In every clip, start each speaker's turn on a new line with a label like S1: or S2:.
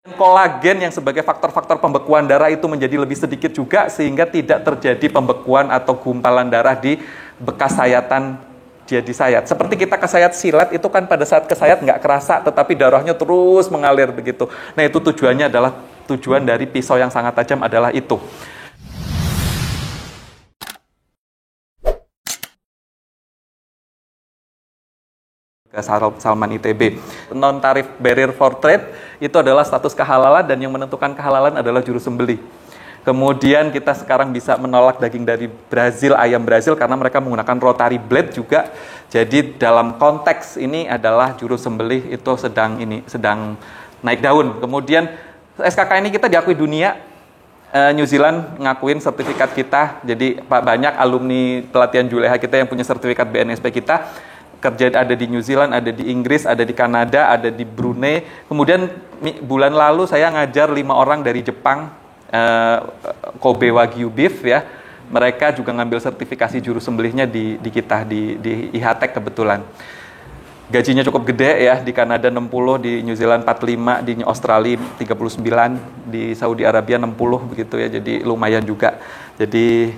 S1: Kolagen yang sebagai faktor-faktor pembekuan darah itu menjadi lebih sedikit juga sehingga tidak terjadi pembekuan atau gumpalan darah di bekas sayatan jadi sayat. Seperti kita kesayat silet itu kan pada saat kesayat nggak kerasa tetapi darahnya terus mengalir begitu. Nah itu tujuannya adalah tujuan dari pisau yang sangat tajam adalah itu. Salman ITB. Non-tarif barrier for trade itu adalah status kehalalan dan yang menentukan kehalalan adalah juru sembelih. Kemudian kita sekarang bisa menolak daging dari Brazil, ayam Brazil karena mereka menggunakan rotary blade juga. Jadi dalam konteks ini adalah juru sembelih itu sedang naik daun. Kemudian SKK ini kita diakui dunia. New Zealand ngakuin sertifikat kita. Jadi banyak alumni pelatihan Juleha kita yang punya sertifikat BNSP kita. Kerja ada di New Zealand, ada di Inggris, ada di Kanada, ada di Brunei. Kemudian bulan lalu saya ngajar 5 orang dari Jepang, Kobe Wagyu Beef ya. Mereka juga ngambil sertifikasi juru sembelihnya di kita di IHTEC kebetulan. Gajinya cukup gede ya, di Kanada 60, di New Zealand 45, di Australia 39, di Saudi Arabia 60 begitu ya. Jadi lumayan juga. Jadi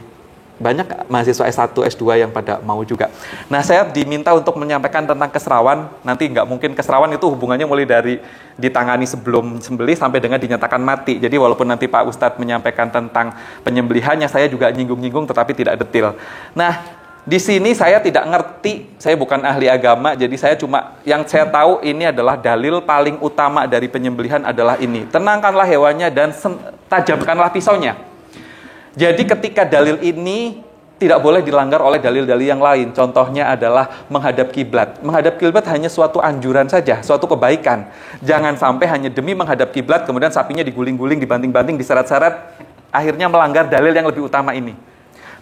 S1: banyak mahasiswa S1, S2 yang pada mau juga. Nah, saya diminta untuk menyampaikan tentang keserawan. Nanti nggak mungkin keserawan itu hubungannya mulai dari ditangani sebelum sembelih sampai dengan dinyatakan mati. Jadi walaupun nanti Pak Ustadz menyampaikan tentang penyembelihannya, saya juga nyinggung-nyinggung tetapi tidak detail. Nah, di sini saya tidak ngerti, saya bukan ahli agama, jadi saya cuma, yang saya tahu ini adalah dalil paling utama dari penyembelihan adalah ini. Tenangkanlah hewannya dan tajamkanlah pisaunya. Jadi ketika dalil ini tidak boleh dilanggar oleh dalil-dalil yang lain. Contohnya adalah menghadap kiblat. Menghadap kiblat hanya suatu anjuran saja, suatu kebaikan. Jangan sampai hanya demi menghadap kiblat, kemudian sapinya diguling-guling, dibanting-banting, diseret-seret, akhirnya melanggar dalil yang lebih utama ini.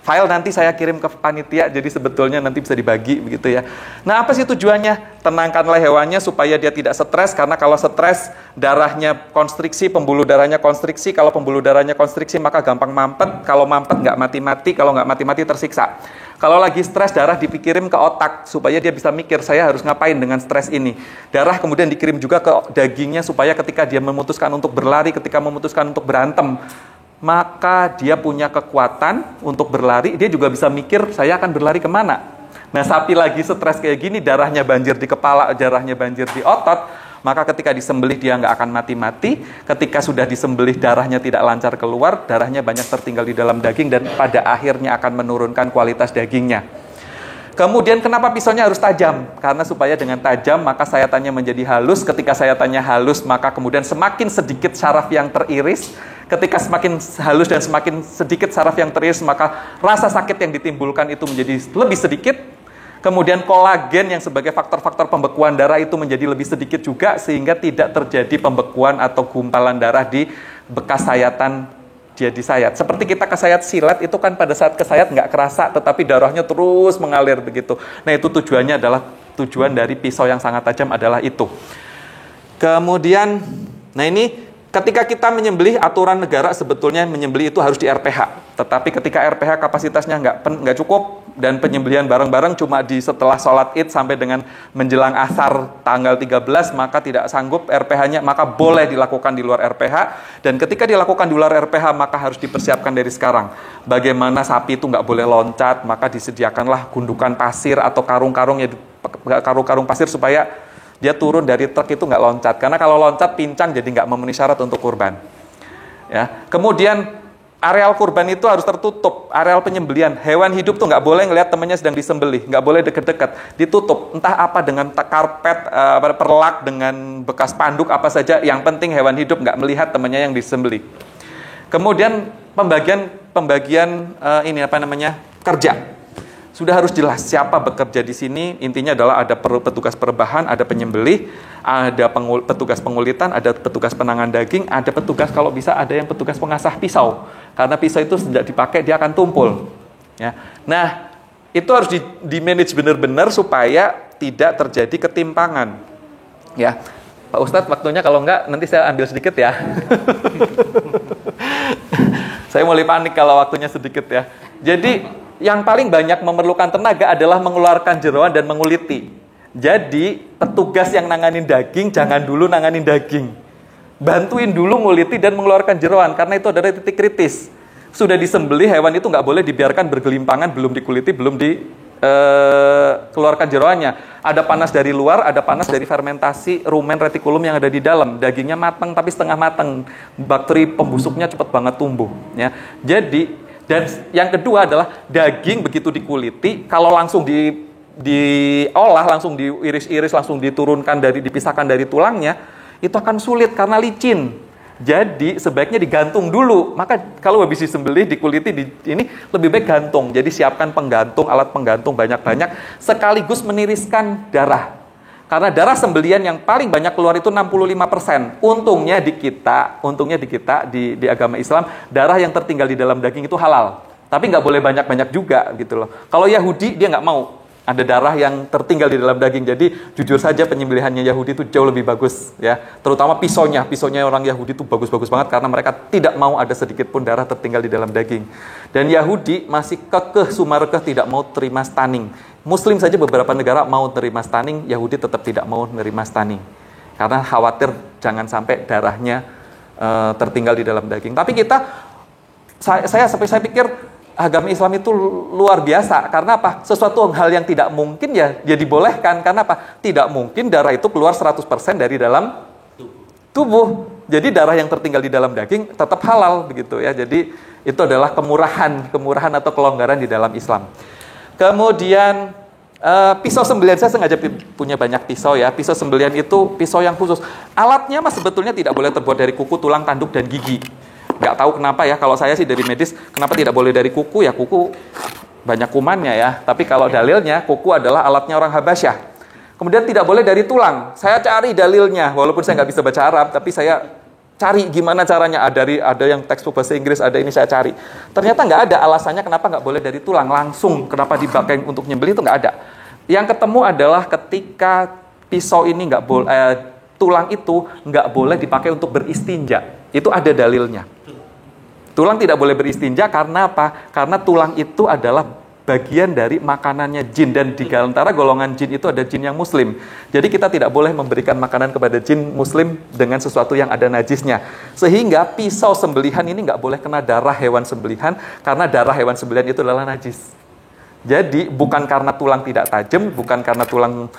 S1: File nanti saya kirim ke panitia, jadi sebetulnya nanti bisa dibagi begitu ya. Nah, apa sih tujuannya? Tenangkanlah hewannya supaya dia tidak stres, karena kalau stres darahnya konstriksi, pembuluh darahnya konstriksi. Kalau pembuluh darahnya konstriksi maka gampang mampet. Kalau mampet nggak mati-mati, kalau nggak mati-mati tersiksa. Kalau lagi stres, darah dikirim ke otak supaya dia bisa mikir, saya harus ngapain dengan stres ini. Darah kemudian dikirim juga ke dagingnya supaya ketika dia memutuskan untuk berlari, ketika memutuskan untuk berantem, maka dia punya kekuatan untuk berlari, dia juga bisa mikir, saya akan berlari kemana. Nah, sapi lagi stres kayak gini, darahnya banjir di kepala, darahnya banjir di otot, maka ketika disembelih dia nggak akan mati-mati, ketika sudah disembelih darahnya tidak lancar keluar, darahnya banyak tertinggal di dalam daging, dan pada akhirnya akan menurunkan kualitas dagingnya. Kemudian kenapa pisaunya harus tajam? Karena supaya dengan tajam maka sayatannya menjadi halus. Ketika sayatannya halus maka kemudian semakin sedikit saraf yang teriris. Ketika semakin halus dan semakin sedikit saraf yang teriris maka rasa sakit yang ditimbulkan itu menjadi lebih sedikit. Kemudian kolagen yang sebagai faktor-faktor pembekuan darah itu menjadi lebih sedikit juga sehingga tidak terjadi pembekuan atau gumpalan darah di bekas sayatan jadi sayat. Seperti kita kesayat silet itu kan pada saat kesayat nggak kerasa tetapi darahnya terus mengalir begitu. Nah itu tujuannya adalah tujuan dari pisau yang sangat tajam adalah itu. Kemudian, nah ini ketika kita menyembelih, aturan negara sebetulnya menyembelih itu harus di RPH. Tetapi ketika RPH kapasitasnya nggak cukup dan penyembelihan bareng-bareng cuma di setelah sholat Id sampai dengan menjelang asar tanggal 13, maka tidak sanggup RPH-nya, maka boleh dilakukan di luar RPH. Dan ketika dilakukan di luar RPH, maka harus dipersiapkan dari sekarang. Bagaimana sapi itu nggak boleh loncat, maka disediakanlah gundukan pasir atau karung-karung pasir supaya dia turun dari truk itu nggak loncat. Karena kalau loncat pincang jadi nggak memenuhi syarat untuk kurban. Ya. Kemudian areal kurban itu harus tertutup, areal penyembelihan. Hewan hidup tuh nggak boleh ngelihat temannya sedang disembelih, nggak boleh deket-deket, ditutup. Entah apa dengan karpet, perlak, dengan bekas panduk apa saja. Yang penting hewan hidup nggak melihat temannya yang disembelih. Kemudian pembagian kerja. Sudah harus jelas siapa bekerja di sini. Intinya adalah ada petugas perebahan, ada penyembelih, ada petugas pengulitan, ada petugas penangan daging, ada petugas kalau bisa ada yang petugas pengasah pisau. Karena pisau itu sejak dipakai dia akan tumpul. Ya. Nah, itu harus di-manage benar-benar supaya tidak terjadi ketimpangan. Ya. Pak Ustadz, waktunya kalau enggak nanti saya ambil sedikit ya. Saya mulai panik kalau waktunya sedikit ya. Jadi yang paling banyak memerlukan tenaga adalah mengeluarkan jeroan dan menguliti. Jadi petugas yang nanganin daging jangan dulu nanganin daging. bantuin dulu nguliti dan mengeluarkan jeroan, karena itu adalah titik kritis. Sudah disembelih, hewan itu nggak boleh dibiarkan bergelimpangan, belum dikuliti, belum keluarkan jeroannya. Ada panas dari luar, ada panas dari fermentasi rumen retikulum yang ada di dalam. Dagingnya matang tapi setengah matang. Bakteri pembusuknya cepat banget tumbuh. Ya. Jadi, dan yang kedua adalah daging begitu dikuliti, kalau langsung diolah, langsung diiris-iris, langsung dipisahkan dari tulangnya, itu akan sulit karena licin. Jadi sebaiknya digantung dulu. Maka kalau habis disembelih, dikuliti, ini lebih baik gantung. Jadi siapkan penggantung, alat penggantung banyak-banyak, sekaligus meniriskan darah. Karena darah sembelian yang paling banyak keluar itu 65%. Untungnya di kita di agama Islam, darah yang tertinggal di dalam daging itu halal. Tapi nggak boleh banyak-banyak juga gitu loh. Kalau Yahudi dia nggak mau ada darah yang tertinggal di dalam daging. Jadi jujur saja penyembelihannya Yahudi itu jauh lebih bagus ya. Terutama pisaunya orang Yahudi itu bagus-bagus banget karena mereka tidak mau ada sedikit pun darah tertinggal di dalam daging. Dan Yahudi masih kekeh sumarekeh tidak mau terima stunning. Muslim saja beberapa negara mau terima stunning, Yahudi tetap tidak mau menerima stunning. Karena khawatir jangan sampai darahnya tertinggal di dalam daging. Tapi saya pikir agama Islam itu luar biasa. Karena apa? Sesuatu hal yang tidak mungkin ya dibolehkan. Karena apa? Tidak mungkin darah itu keluar 100% dari dalam tubuh. Jadi darah yang tertinggal di dalam daging tetap halal begitu ya. Jadi itu adalah kemurahan atau kelonggaran di dalam Islam. Kemudian pisau sembelian, saya sengaja punya banyak pisau ya. Pisau sembelian itu pisau yang khusus. Alatnya mas sebetulnya tidak boleh terbuat dari kuku, tulang, tanduk, dan gigi. Nggak tahu kenapa ya, kalau saya sih dari medis, kenapa tidak boleh dari kuku? Ya kuku banyak kumannya ya. Tapi kalau dalilnya, kuku adalah alatnya orang Habasyah. Kemudian tidak boleh dari tulang. Saya cari dalilnya, walaupun saya nggak bisa baca Arab, tapi saya cari gimana caranya. Ada yang textbook bahasa Inggris, ada ini saya cari. Ternyata nggak ada alasannya kenapa nggak boleh dari tulang. Langsung kenapa dipakai untuk nyembelih itu nggak ada. Yang ketemu adalah ketika pisau ini nggak boleh, tulang itu nggak boleh dipakai untuk beristinja. Itu ada dalilnya. Tulang tidak boleh beristinja karena apa? Karena tulang itu adalah bagian dari makanannya jin, dan di antara golongan jin itu ada jin yang muslim. Jadi kita tidak boleh memberikan makanan kepada jin muslim dengan sesuatu yang ada najisnya. Sehingga pisau sembelihan ini nggak boleh kena darah hewan sembelihan, karena darah hewan sembelihan itu adalah najis. Jadi bukan karena tulang tidak tajam, bukan karena tulang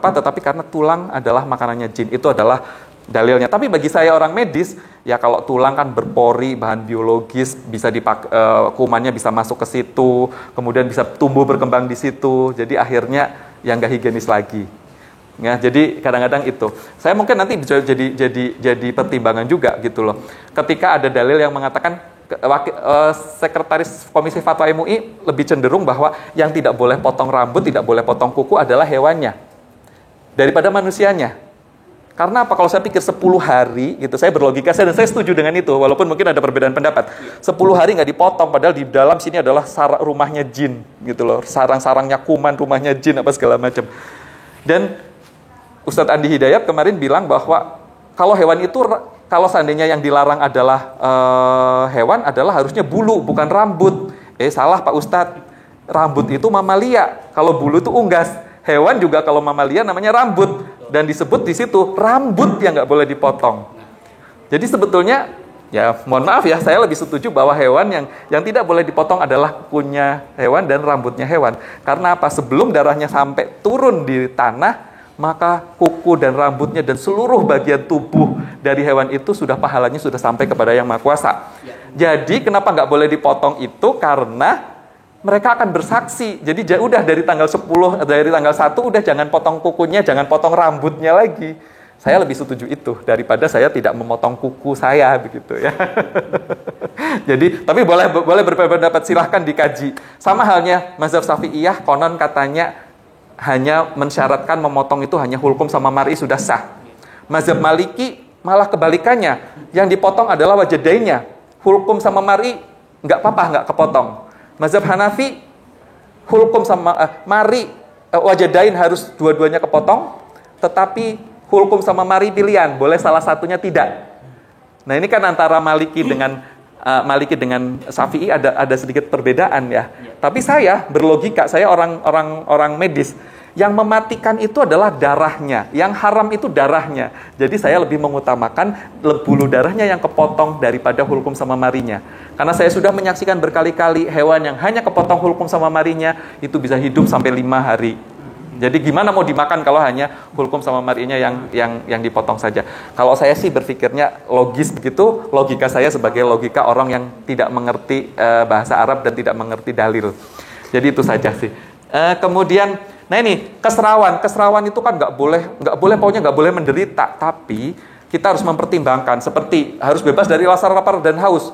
S1: tetapi karena tulang adalah makanannya jin. Itu adalah dalilnya. Tapi bagi saya orang medis, ya kalau tulang kan berpori, bahan biologis, bisa kumannya bisa masuk ke situ, kemudian bisa tumbuh berkembang di situ. Jadi akhirnya yang nggak higienis lagi. Ya, jadi kadang-kadang itu. Saya mungkin nanti bisa jadi pertimbangan juga gitu loh. Ketika ada dalil yang mengatakan Sekretaris Komisi Fatwa MUI lebih cenderung bahwa yang tidak boleh potong rambut, tidak boleh potong kuku adalah hewannya daripada manusianya. Karena apa? Kalau saya pikir 10 hari gitu, saya berlogika dan saya setuju dengan itu, walaupun mungkin ada perbedaan pendapat. 10 hari nggak dipotong, padahal di dalam sini adalah rumahnya jin gitu loh, sarang-sarangnya kuman, rumahnya jin apa segala macam. Dan Ustadz Andi Hidayat kemarin bilang bahwa kalau hewan itu, kalau seandainya yang dilarang adalah hewan, adalah harusnya bulu bukan rambut. Salah Pak Ustadz, rambut itu mamalia, kalau bulu itu unggas. Hewan juga kalau mamalia namanya rambut, dan disebut di situ rambut yang nggak boleh dipotong. Jadi sebetulnya ya mohon maaf ya, saya lebih setuju bahwa hewan yang tidak boleh dipotong adalah kukunya hewan dan rambutnya hewan. Karena apa? Sebelum darahnya sampai turun di tanah, maka kuku dan rambutnya dan seluruh bagian tubuh dari hewan itu sudah pahalanya sudah sampai kepada Yang Maha Kuasa. Jadi kenapa nggak boleh dipotong itu? Karena mereka akan bersaksi. Jadi udah dari tanggal 1 udah jangan potong kukunya, jangan potong rambutnya lagi. Saya lebih setuju itu daripada saya tidak memotong kuku saya begitu ya. Jadi tapi boleh berpendapat, silahkan dikaji. Sama halnya mazhab Syafi'iyah, konon katanya hanya mensyaratkan memotong itu hanya hulkum sama mar'i sudah sah. Mazhab Maliki malah kebalikannya, yang dipotong adalah wajadainnya. Hulkum sama mar'i nggak apa-apa, nggak kepotong. Mazhab Hanafi, hulkum sama wajadain harus dua-duanya kepotong, tetapi hulkum sama mari pilihan, boleh salah satunya tidak. Nah ini kan antara Maliki dengan Syafi'i ada sedikit perbedaan ya. Tapi saya berlogika, saya orang medis, Yang mematikan itu adalah darahnya, yang haram itu darahnya. Jadi saya lebih mengutamakan bulu darahnya yang kepotong daripada hulkum sama marinya. Karena saya sudah menyaksikan berkali-kali hewan yang hanya kepotong hulkum sama marinya itu bisa hidup sampai 5 hari. Jadi gimana mau dimakan kalau hanya hulkum sama marinya yang dipotong saja. Kalau saya sih berpikirnya logis begitu, logika saya sebagai logika orang yang tidak mengerti bahasa Arab dan tidak mengerti dalil. Jadi itu saja sih. Kemudian, nah ini keserawan itu kan nggak boleh pokoknya nggak boleh menderita. Tapi kita harus mempertimbangkan seperti harus bebas dari rasa lapar dan haus.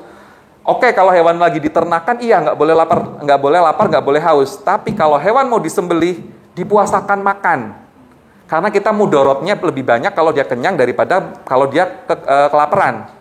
S1: Oke, kalau hewan lagi diternakan, iya nggak boleh lapar, nggak boleh haus. Tapi kalau hewan mau disembelih, dipuasakan makan. Karena kita mudorotnya lebih banyak kalau dia kenyang daripada kalau dia kelaparan.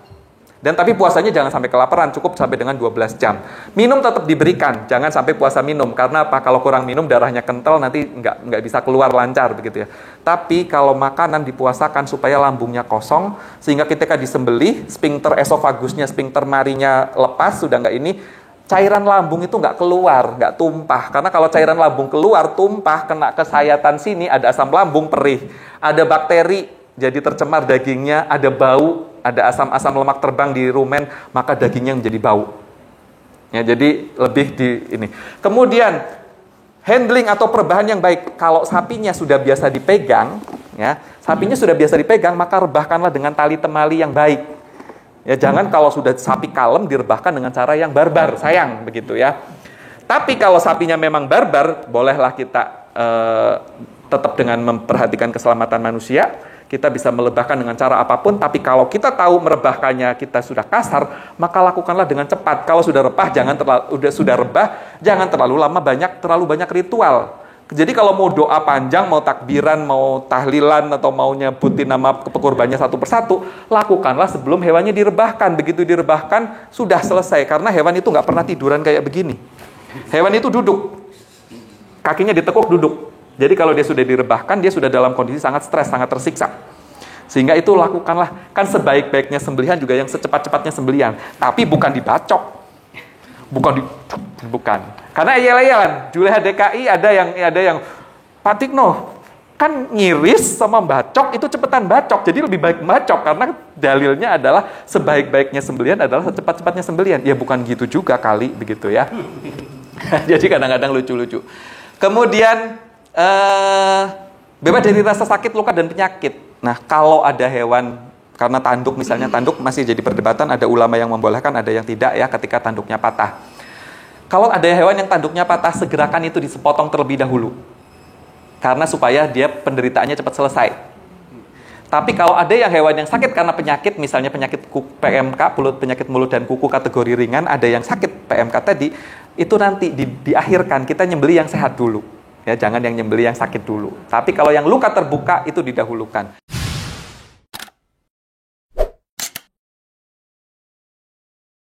S1: Dan tapi puasanya jangan sampai kelaparan, cukup sampai dengan 12 jam. Minum tetap diberikan, jangan sampai puasa minum. Karena apa? Kalau kurang minum darahnya kental, nanti nggak bisa keluar lancar begitu ya. Tapi kalau makanan dipuasakan supaya lambungnya kosong, sehingga ketika disembelih, sphincter esofagusnya, sphincter marinya lepas, sudah nggak ini, cairan lambung itu nggak keluar, nggak tumpah. Karena kalau cairan lambung keluar, tumpah, kena ke sayatan sini, ada asam lambung perih, ada bakteri, jadi tercemar dagingnya, ada bau, ada asam lemak terbang di rumen, maka dagingnya menjadi bau. Ya, jadi lebih di ini. Kemudian handling atau perbahan yang baik. Kalau sapinya sudah biasa dipegang, ya, maka rebahkanlah dengan tali temali yang baik. Ya, jangan kalau sudah sapi kalem direbahkan dengan cara yang barbar, sayang begitu ya. Tapi kalau sapinya memang barbar, bolehlah kita tetap dengan memperhatikan keselamatan manusia. Kita bisa merebahkan dengan cara apapun, tapi kalau kita tahu merebahkannya kita sudah kasar, maka lakukanlah dengan cepat. Kalau sudah rebah, jangan terlalu lama, terlalu banyak ritual. Jadi kalau mau doa panjang, mau takbiran, mau tahlilan, atau mau nyebutin nama pekurbannya satu persatu, lakukanlah sebelum hewannya direbahkan. Begitu direbahkan, sudah selesai. Karena hewan itu nggak pernah tiduran kayak begini. Hewan itu duduk, kakinya ditekuk duduk. Jadi kalau dia sudah direbahkan, dia sudah dalam kondisi sangat stres, sangat tersiksa. Sehingga itu lakukanlah. Kan sebaik-baiknya sembelihan juga yang secepat-cepatnya sembelihan. Tapi bukan dibacok. Bukan. Karena yel-yelan. Juleha DKI ada yang Pak Tikno, kan ngiris sama bacok itu cepetan bacok. Jadi lebih baik bacok. Karena dalilnya adalah sebaik-baiknya sembelihan adalah secepat-cepatnya sembelihan. Ya bukan gitu juga kali, begitu ya. Jadi kadang-kadang lucu-lucu. Kemudian bebas dari rasa sakit, luka, dan penyakit. Nah, kalau ada hewan, karena tanduk misalnya, tanduk masih jadi perdebatan, ada ulama yang membolehkan, ada yang tidak ya, ketika tanduknya patah. Kalau ada hewan yang tanduknya patah, segerakan itu disepotong terlebih dahulu. Karena supaya dia penderitaannya cepat selesai. Tapi kalau ada yang hewan yang sakit karena penyakit, misalnya penyakit PMK, penyakit mulut dan kuku kategori ringan, ada yang sakit PMK tadi, itu nanti diakhirkan, kita nyembeli yang sehat dulu. Ya, jangan yang nyembeli yang sakit dulu. Tapi kalau yang luka terbuka itu didahulukan.